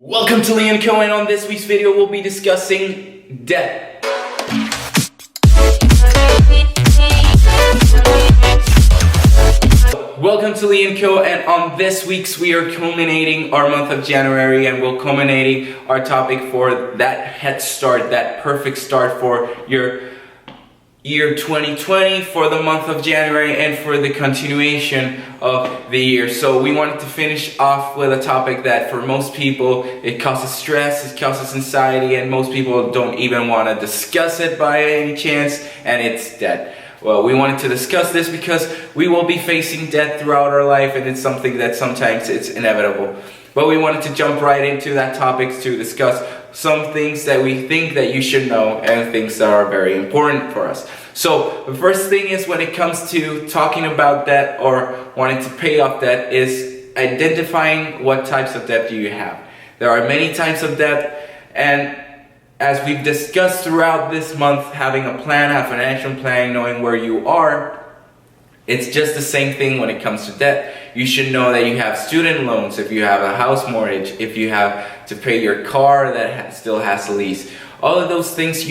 Welcome to LeonCo, and on this week's video we'll be discussing debt. Welcome to LeonCo, and on this week's we are culminating our month of January, and we're culminating our topic for that head start, that perfect start for your year 2020, for the month of January, and for the continuation of the year. So we wanted to finish off with a topic that for most people it causes stress, it causes anxiety, and most people don't even want to discuss it by any chance, and it's debt. Well, we wanted to discuss this because we will be facing debt throughout our life, and it's something that sometimes it's inevitable. But we wanted to jump right into that topic to discuss some things that we think that you should know and things that are very important for us. So the first thing is, when it comes to talking about debt or wanting to pay off debt, is identifying what types of debt do you have. There are many types of debt, and as we've discussed throughout this month, having a plan, a financial plan, knowing where you are, it's just the same thing when it comes to debt. You should know that you have student loans, if you have a house mortgage, if you have to pay your car that still has a lease. All of those things,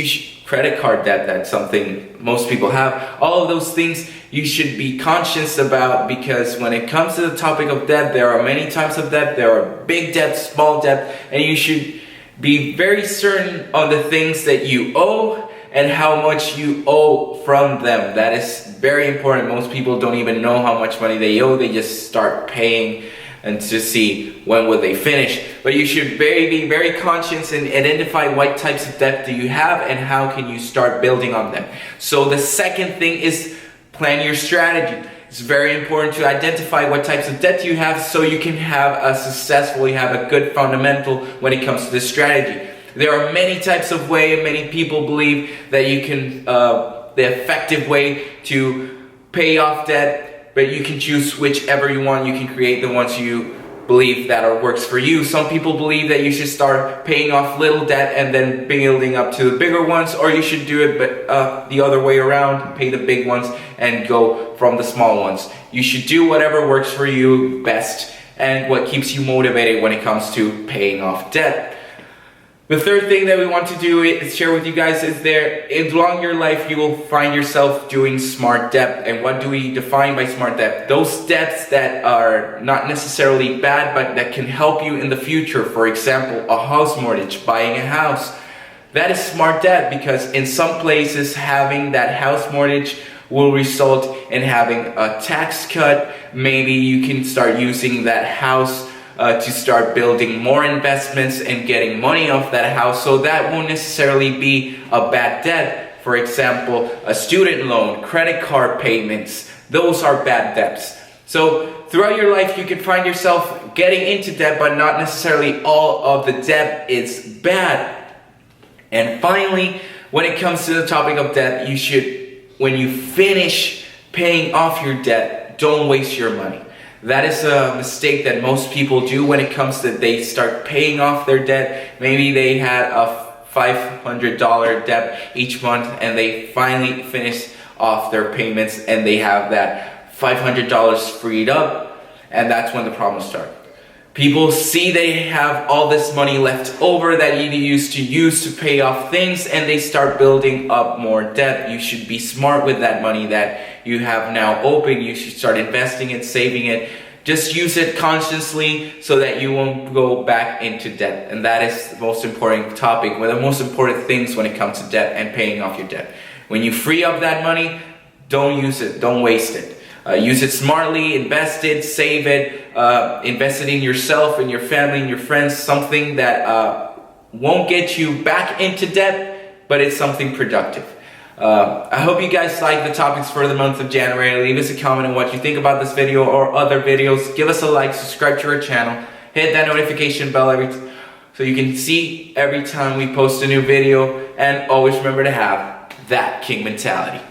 credit card debt, that's something most people have. All of those things you should be conscious about, because when it comes to the topic of debt, there are many types of debt. There are big debt, small debt, and you should be very certain on the things that you owe and how much you owe from them. That is very important. Most people don't even know how much money they owe. They just start paying and to see when will they finish. But you should be very conscious and identify what types of debt do you have and how can you start building on them. So the second thing is plan your strategy. It's very important to identify what types of debt you have so you can have a good fundamental when it comes to this strategy. There are many types of ways. Many people believe that you can, the effective way to pay off debt, but you can choose whichever you want. You can create the ones you believe that works for you. Some people believe that you should start paying off little debt and then building up to the bigger ones, or you should do it but the other way around, pay the big ones and go from the small ones. You should do whatever works for you best and what keeps you motivated when it comes to paying off debt. The third thing that we want to do is share with you guys is along your life you will find yourself doing smart debt. And what do we define by smart debt? Those debts that are not necessarily bad but that can help you in the future. For example, a house mortgage, buying a house. That is smart debt, because in some places having that house mortgage will result in having a tax cut. Maybe you can start using that house to start building more investments and getting money off that house, so that won't necessarily be a bad debt. For example, a student loan, credit card payments, those are bad debts. So throughout your life you can find yourself getting into debt, but not necessarily all of the debt is bad. And finally, when it comes to the topic of debt, you should, when you finish paying off your debt, don't waste your money. That is a mistake that most people do when it comes to they start paying off their debt. Maybe they had a $500 debt each month and they finally finish off their payments and they have that $500 freed up, and that's when the problems start. People see they have all this money left over that you used to use to pay off things, and they start building up more debt. You should be smart with that money that you have now open. You should start investing it, saving it. Just use it consciously so that you won't go back into debt. And that is the most important topic, one of the most important things when it comes to debt and paying off your debt. When you free up that money, don't use it, don't waste it. Use it smartly, invest it, save it, invest it in yourself, in your family, in your friends, something that won't get you back into debt, but it's something productive. I hope you guys like the topics for the month of January. Leave us a comment on what you think about this video or other videos. Give us a like, subscribe to our channel, hit that notification bell so you can see every time we post a new video, and always remember to have that king mentality.